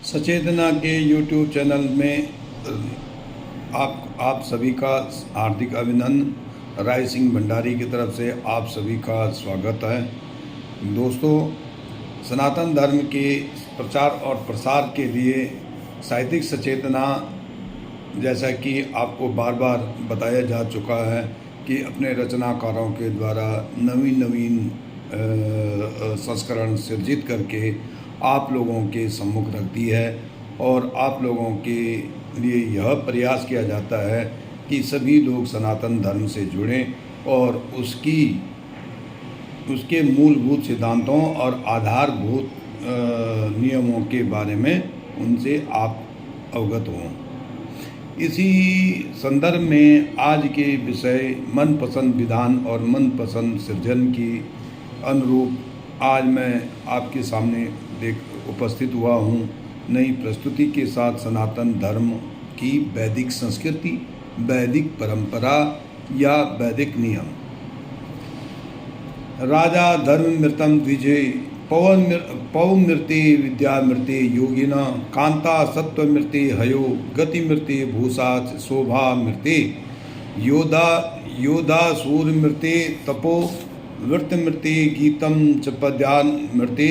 सचेतना के YouTube channel में आप सभी का हार्दिक अभिनंदन। राय सिंह भंडारी की तरफ से आप सभी का स्वागत है। दोस्तों, सनातन धर्म के प्रचार और प्रसार के लिए साहित्यिक सचेतना, जैसा कि आपको बार बार बताया जा चुका है कि अपने रचनाकारों के द्वारा नवीन संस्करण सृजित करके आप लोगों के सम्मुख रखती है और आप लोगों के लिए यह प्रयास किया जाता है कि सभी लोग सनातन धर्म से जुड़ें और उसके मूलभूत सिद्धांतों और आधारभूत नियमों के बारे में उनसे आप अवगत हों। इसी संदर्भ में आज के विषय मनपसंद विधान और मनपसंद सृजन की अनुरूप आज मैं आपके सामने उपस्थित हुआ हूँ नई प्रस्तुति के साथ। सनातन धर्म की वैदिक संस्कृति, वैदिक परंपरा या वैदिक नियम। राजा धर्ममृतं द्विजे पौमृते विद्यामृते योगिना कांता सत्वमृते हयो गतिमृते भूषा शोभामृते योधा सूर्यमृते तपो वृत्तमृते गीतम च पद्यामृते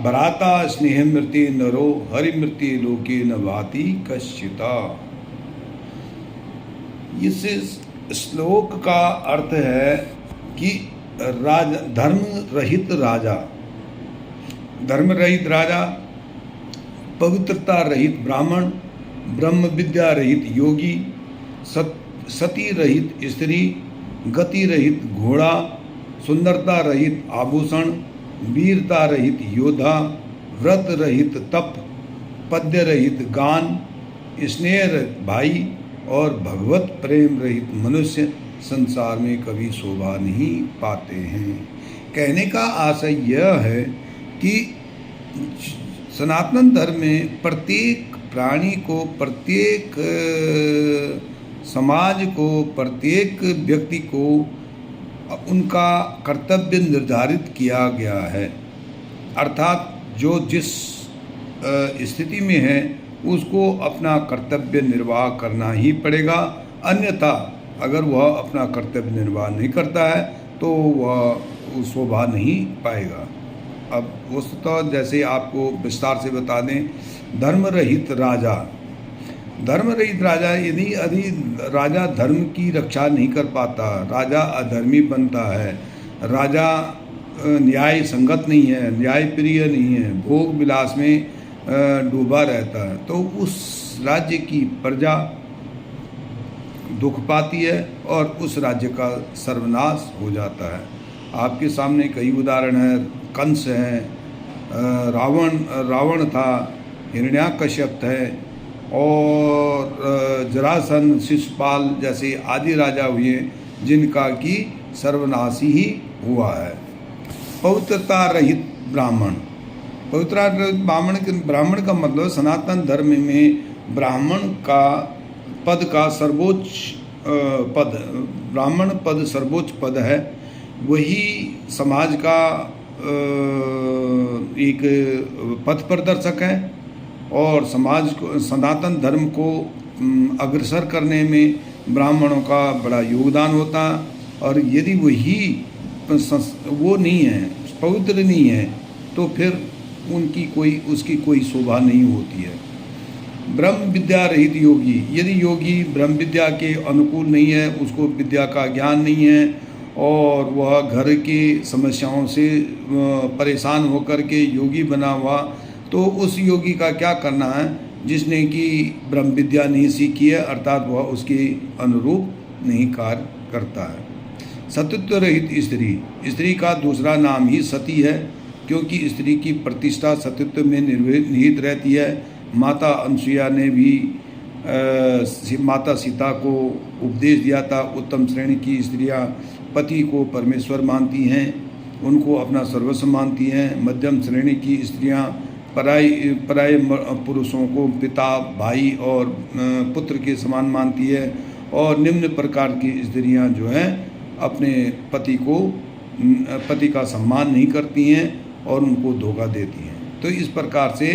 भराता स्नेहमृते नरो हरिमृते लोके न भाति कश्चिता। इस श्लोक का अर्थ है कि धर्म रहित राजा, पवित्रता रहित ब्राह्मण, ब्रह्म विद्या रहित योगी, सती रहित स्त्री, गति रहित घोड़ा, सुंदरता रहित आभूषण, वीरता रहित योद्धा, व्रत रहित तप, पद्य रहित गान, स्नेह रहित भाई और भगवत प्रेम रहित मनुष्य संसार में कभी शोभा नहीं पाते हैं। कहने का आशय यह है कि सनातन धर्म में प्रत्येक प्राणी को, प्रत्येक समाज को, प्रत्येक व्यक्ति को उनका कर्तव्य निर्धारित किया गया है। अर्थात जो जिस स्थिति में है उसको अपना कर्तव्य निर्वाह करना ही पड़ेगा, अन्यथा अगर वह अपना कर्तव्य निर्वाह नहीं करता है तो वह शोभा नहीं पाएगा। अब वस्तुतः जैसे आपको विस्तार से बता दें, धर्म रहित राजा यदि राजा धर्म की रक्षा नहीं कर पाता, राजा अधर्मी बनता है, राजा न्याय संगत नहीं है, न्याय प्रिय नहीं है, भोग विलास में डूबा रहता है, तो उस राज्य की प्रजा दुख पाती है और उस राज्य का सर्वनाश हो जाता है। आपके सामने कई उदाहरण हैं। कंस है, रावण था, हिरण्याकश्यप है और जरासंध, शिशुपाल जैसे आदि राजा हुए जिनका कि सर्वनाशी ही हुआ है। पवित्रता रहित ब्राह्मण का मतलब सनातन धर्म में ब्राह्मण का पद का सर्वोच्च पद, ब्राह्मण पद सर्वोच्च पद है। वही समाज का एक पथ प्रदर्शक है और समाज को, सनातन धर्म को अग्रसर करने में ब्राह्मणों का बड़ा योगदान होता है। और यदि वो नहीं है, पवित्र नहीं है, तो फिर उसकी कोई शोभा नहीं होती है। ब्रह्म विद्या रहित योगी, यदि योगी ब्रह्म विद्या के अनुकूल नहीं है, उसको विद्या का ज्ञान नहीं है और वह घर की समस्याओं से परेशान होकर के योगी बना हुआ, तो उस योगी का क्या करना है जिसने कि ब्रह्म विद्या नहीं सीखी है, अर्थात वह उसके अनुरूप नहीं कार्य करता है। सतीत्व रहित स्त्री का दूसरा नाम ही सती है, क्योंकि स्त्री की प्रतिष्ठा सतीत्व में निहित रहती है। माता अनसुईया ने भी माता सीता को उपदेश दिया था, उत्तम श्रेणी की स्त्रियां पति को परमेश्वर मानती हैं, उनको अपना सर्वस्व मानती हैं। मध्यम श्रेणी की स्त्रियां पराये पुरुषों को पिता, भाई और पुत्र के समान मानती है और निम्न प्रकार की स्त्रियां जो हैं अपने पति का सम्मान नहीं करती हैं और उनको धोखा देती हैं। तो इस प्रकार से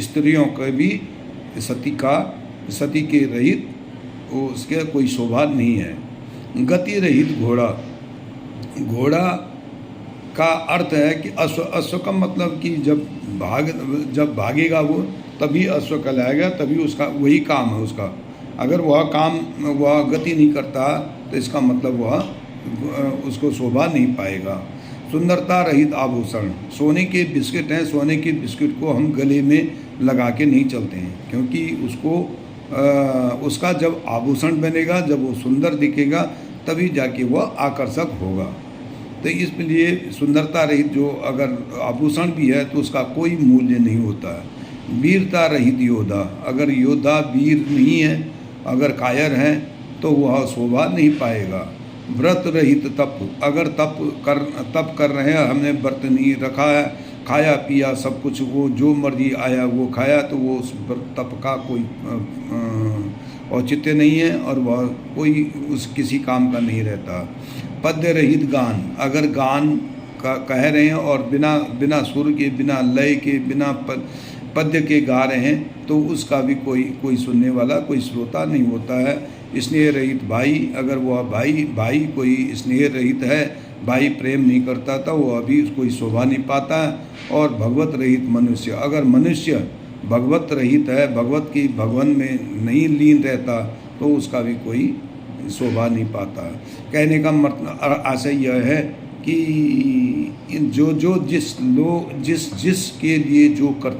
स्त्रियों के भी सती के रहित उसके कोई शोभा नहीं है। गति रहित घोड़ा, घोड़ा का अर्थ है कि अश्व का मतलब कि जब भागेगा वो तभी अश्व कहलाएगा, तभी उसका वही काम है उसका। अगर वह गति नहीं करता तो इसका मतलब वह उसको शोभा नहीं पाएगा। सुंदरता रहित आभूषण, सोने के बिस्किट हैं, सोने के बिस्किट को हम गले में लगा के नहीं चलते हैं, क्योंकि उसका जब आभूषण बनेगा, जब वो सुंदर दिखेगा, तभी जाके वह आकर्षक होगा। तो इसलिए सुंदरता रहित जो अगर आभूषण भी है तो उसका कोई मूल्य नहीं होता है। वीरता रहित योद्धा, अगर योद्धा वीर नहीं है, अगर कायर है, तो वह शोभा नहीं पाएगा। व्रत रहित तप, अगर तप कर रहे हैं, हमने व्रत नहीं रखा है, खाया पिया सब कुछ, वो जो मर्जी आया वो खाया, तो वो उस तप का कोई औचित्य नहीं है और वह कोई किसी काम का नहीं रहता। पद्य रहित गान, अगर गान का कह रहे हैं और बिना सुर के, बिना लय के, बिना पद्य के गा रहे हैं, तो उसका भी कोई सुनने वाला, कोई श्रोता नहीं होता है। स्नेह रहित भाई, अगर वह भाई कोई स्नेह रहित है, भाई प्रेम नहीं करता, तो वह भी कोई शोभा नहीं पाता है। और भगवत रहित मनुष्य, अगर मनुष्य भगवत रहित है, भगवान में नहीं लीन रहता, तो उसका भी कोई शोभा नहीं पाता। कहने का मतलब आशय यह है कि जिसके लिए जो कर